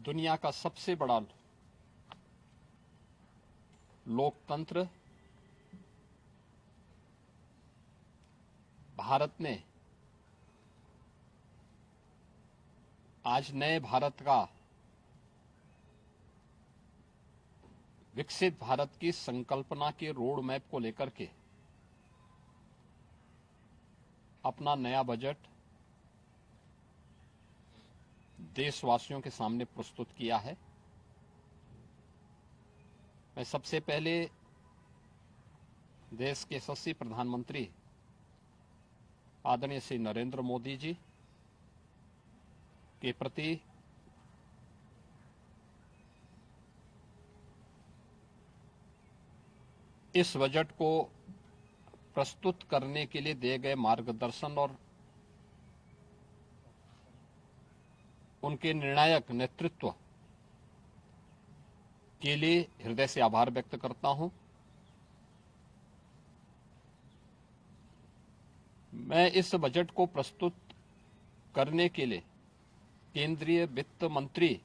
दुनिया का सबसे बड़ा लोकतंत्र भारत ने आज नए भारत का, विकसित भारत की संकल्पना के रोड मैप को लेकर के अपना नया बजट देशवासियों के सामने प्रस्तुत किया है। मैं सबसे पहले देश के यशस्वी प्रधानमंत्री आदरणीय श्री नरेंद्र मोदी जी के प्रति इस बजट को प्रस्तुत करने के लिए दिए गए मार्गदर्शन और उनके निर्णायक नेतृत्व के लिए हृदय से आभार व्यक्त करता हूं। मैं इस बजट को प्रस्तुत करने के लिए केंद्रीय वित्त मंत्री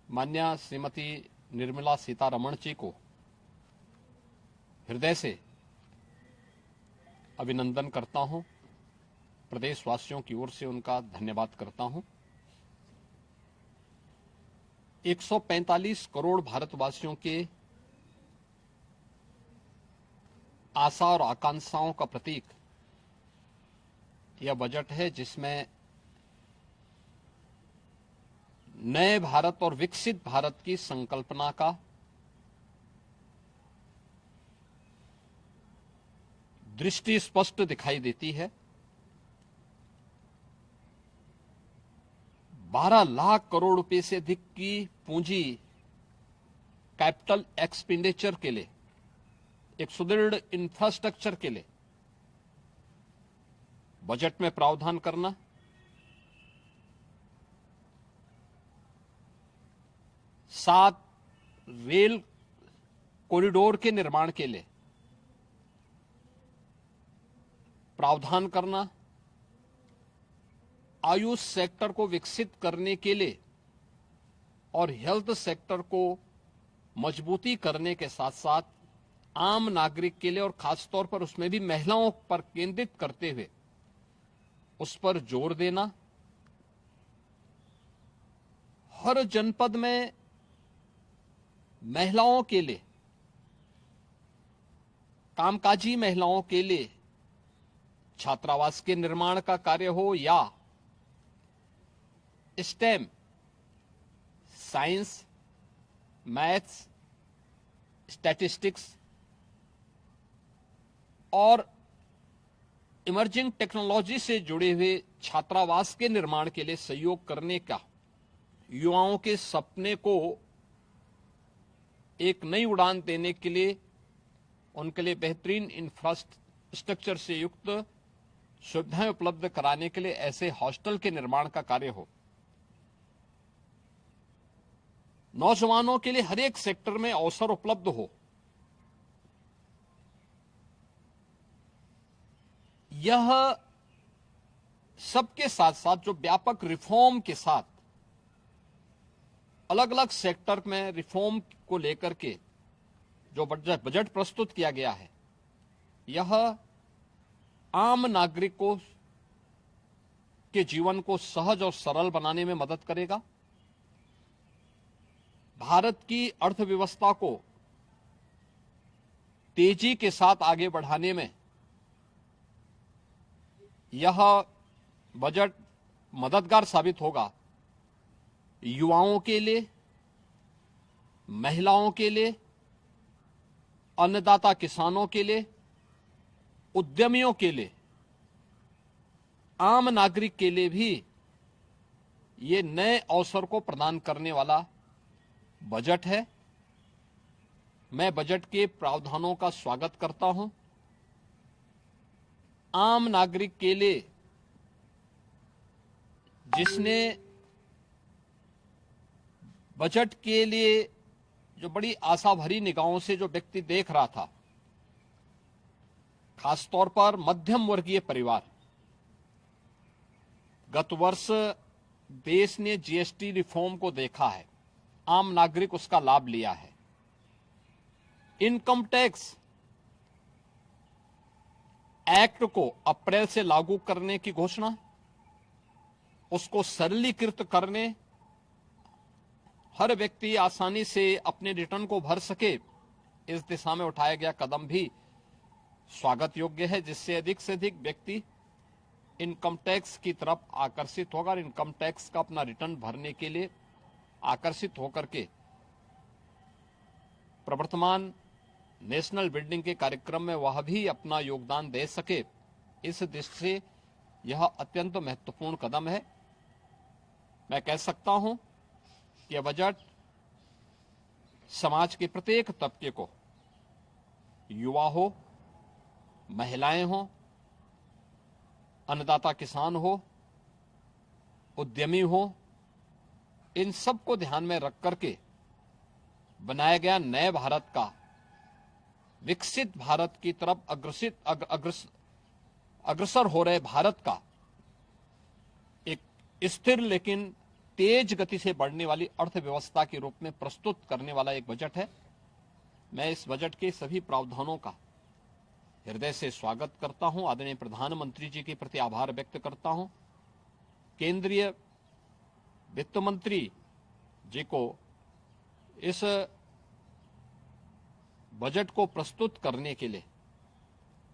माननीय श्रीमती निर्मला सीतारमण जी को हृदय से अभिनंदन करता हूं, प्रदेशवासियों की ओर से उनका धन्यवाद करता हूं। 145 करोड़ भारतवासियों के आशा और आकांक्षाओं का प्रतीक यह बजट है, जिसमें नए भारत और विकसित भारत की संकल्पना का दृष्टि स्पष्ट दिखाई देती है। 12 लाख करोड़ रुपए से अधिक की पूंजी कैपिटल एक्सपेंडिचर के लिए, एक सुदृढ़ इंफ्रास्ट्रक्चर के लिए बजट में प्रावधान करना, सात रेल कॉरिडोर के निर्माण के लिए प्रावधान करना, आयुष सेक्टर को विकसित करने के लिए और हेल्थ सेक्टर को मजबूती करने के साथ साथ आम नागरिक के लिए और खासतौर पर उसमें भी महिलाओं पर केंद्रित करते हुए उस पर जोर देना, हर जनपद में महिलाओं के लिए, कामकाजी महिलाओं के लिए छात्रावास के निर्माण का कार्य हो या स्टेम, साइंस, मैथ्स, स्टैटिस्टिक्स और इमर्जिंग टेक्नोलॉजी से जुड़े हुए छात्रावास के निर्माण के लिए सहयोग करने का, युवाओं के सपने को एक नई उड़ान देने के लिए उनके लिए बेहतरीन इंफ्रास्ट्रक्चर से युक्त सुविधाएं उपलब्ध कराने के लिए ऐसे हॉस्टल के निर्माण का कार्य हो, नौजवानों के लिए हर एक सेक्टर में अवसर उपलब्ध हो, यह सबके साथ साथ जो व्यापक रिफॉर्म के साथ अलग अलग सेक्टर में रिफॉर्म को लेकर के जो बजट प्रस्तुत किया गया है, यह आम नागरिकों के जीवन को सहज और सरल बनाने में मदद करेगा, भारत की अर्थव्यवस्था को तेजी के साथ आगे बढ़ाने में यह बजट मददगार साबित होगा। युवाओं के लिए, महिलाओं के लिए, अन्नदाता किसानों के लिए, उद्यमियों के लिए, आम नागरिक के लिए भी ये नए अवसर को प्रदान करने वाला बजट है। मैं बजट के प्रावधानों का स्वागत करता हूं। आम नागरिक के लिए, जिसने बजट के लिए जो बड़ी आशा भरी निगाहों से जो व्यक्ति देख रहा था, खासतौर पर मध्यम वर्गीय परिवार, गत वर्ष देश ने जीएसटी रिफॉर्म को देखा है, आम नागरिक उसका लाभ लिया है। इनकम टैक्स एक्ट को अप्रैल से लागू करने की घोषणा, उसको सरलीकृत करने, हर व्यक्ति आसानी से अपने रिटर्न को भर सके, इस दिशा में उठाया गया कदम भी स्वागत योग्य है, जिससे अधिक से अधिक व्यक्ति इनकम टैक्स की तरफ आकर्षित होगा और इनकम टैक्स का अपना रिटर्न भरने के लिए आकर्षित होकर के प्रवर्तमान नेशनल बिल्डिंग के कार्यक्रम में वह भी अपना योगदान दे सके। इस दृष्टि से यह अत्यंत महत्वपूर्ण कदम है। मैं कह सकता हूं कि यह बजट समाज के प्रत्येक तबके को, युवा हो, महिलाएं हो, अन्नदाता किसान हो, उद्यमी हो, इन सबको ध्यान में रख करके बनाया गया नए भारत का, विकसित भारत की तरफ अग्रसर हो रहे भारत का एक स्थिर लेकिन तेज गति से बढ़ने वाली अर्थव्यवस्था के रूप में प्रस्तुत करने वाला एक बजट है। मैं इस बजट के सभी प्रावधानों का हृदय से स्वागत करता हूं। आदरणीय प्रधानमंत्री जी के प्रति आभार व्यक्त करता हूं। केंद्रीय वित्त मंत्री जी को इस बजट को प्रस्तुत करने के लिए,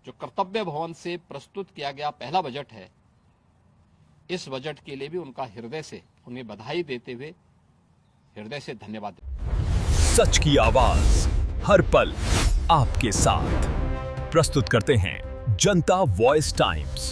जो कर्तव्य भवन से प्रस्तुत किया गया पहला बजट है, इस बजट के लिए भी उनका हृदय से उन्हें बधाई देते हुए हृदय से धन्यवाद। सच की आवाज हर पल आपके साथ प्रस्तुत करते हैं जनता वॉइस टाइम्स।